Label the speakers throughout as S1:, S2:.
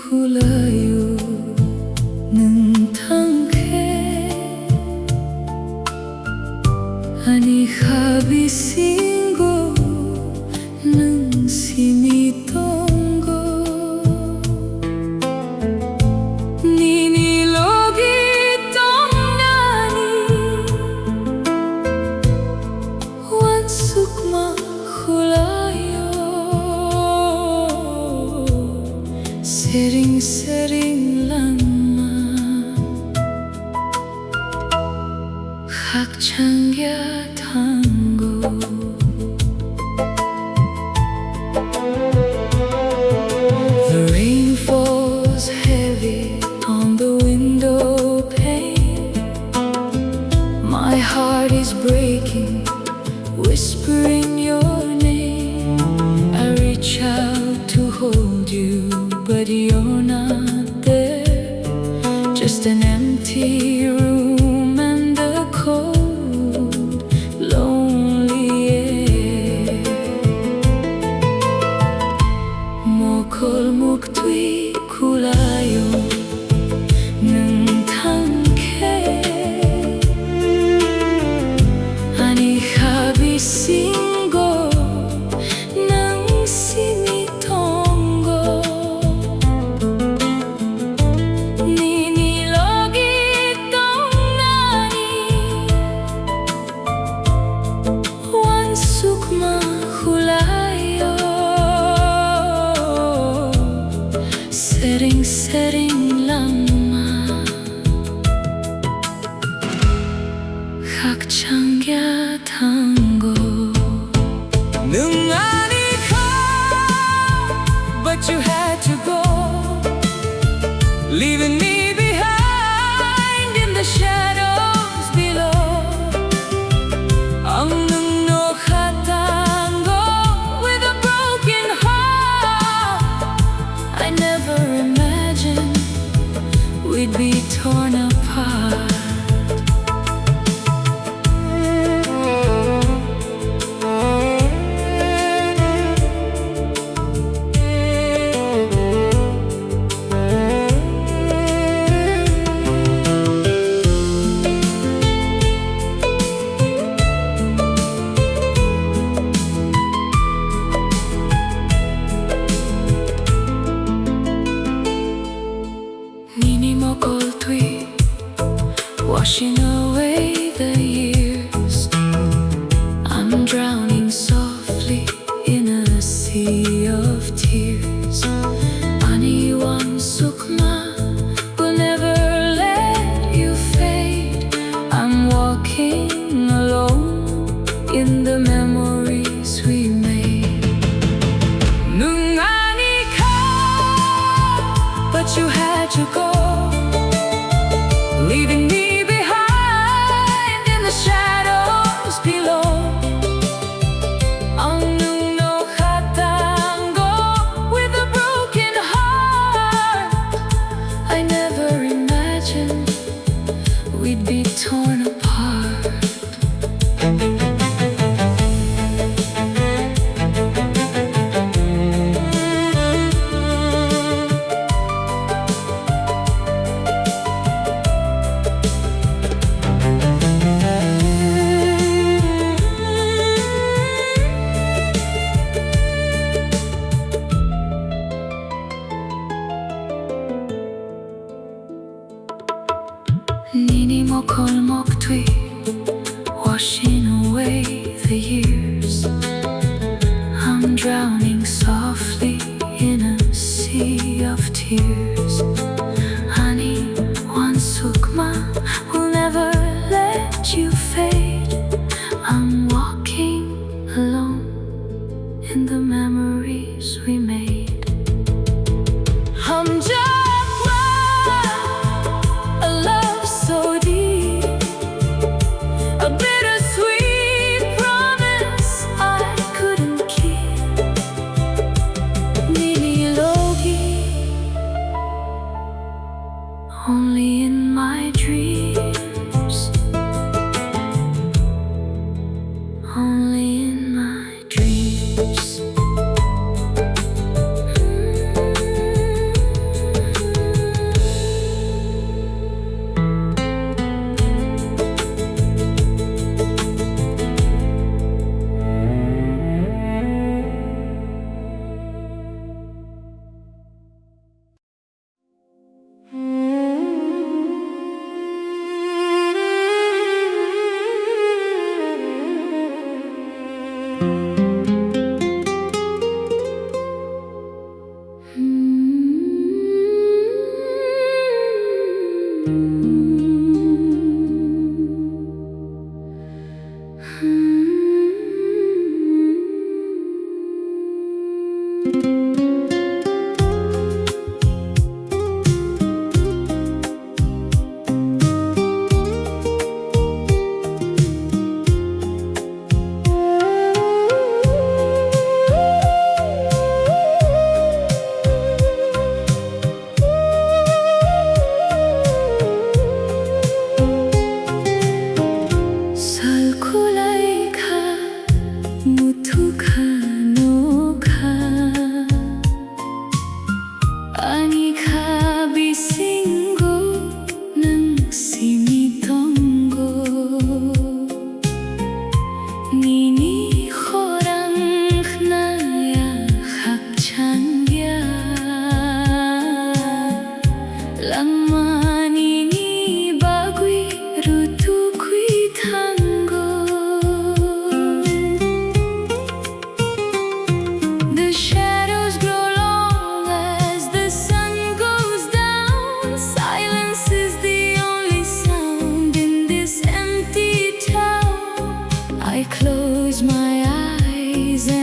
S1: hulayo ng tangke ani habisingo ng sinitongo ninilogi tong nani wan sukma hulayo sering-sering lama hakchangya tango the rain falls heavy on the window pane my heart is breaking whispering your name I reach out to hold you but you're not there just an empty room and the cold lonely air mokol muktwi kulayo ng tangke ani habisingo ng sinitongo ninilogi tong nani wan sukma hulayo sering-sering lama hakchangya tango Nwng Ani but you had to go leaving me behind in the shadows below ang no tango with a broken heart I never imagined we'd be torn apart washing away the years I'm drowning softly in a sea of tears Ani wan sukma will never let you fade I'm walking alone in the memories we made Nwng Ani but you had to go leaving me shadows below ang no tango with a broken heart I never imagined we'd be torn apart Nini mokol moktwi washing away the years I'm drowning softly in a sea of tears Ani wan sukma will never let you fade I'm walking alone in the memories we made I'm just so deep, a bittersweet promise I couldn't keep. Ninilogi, only in my dreams, only in my dreams.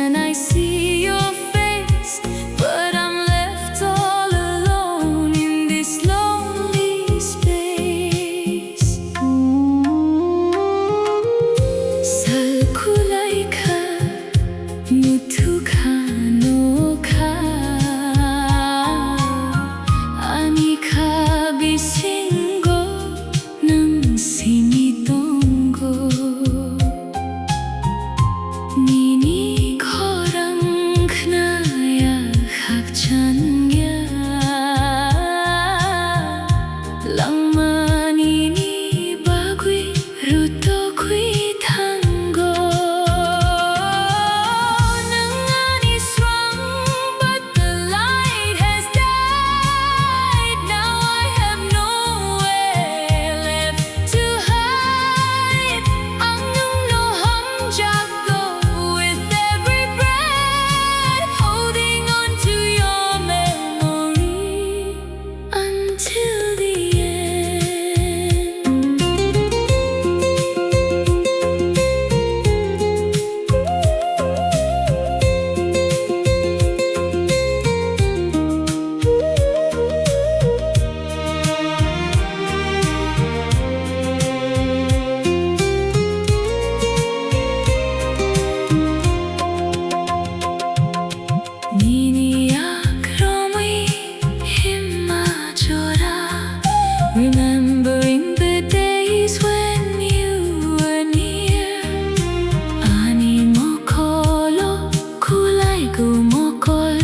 S1: when I see your face, but I'm left all alone in this lonely space. Salkulay ka, mutu ka, no ka, ani ka bisinggo ng sinitonggo. Nini korang knaya hakchannya lang manini bagui ruto kui tango. Nwng Ani Swrang, but the light has died. Now I have nowhere left to hide. Ang nung no hamjak go with every breath, holding on to your memory until the end. Niniyak romoy himajora, remembering the days when you were near. Ani mokolo kulay gumokol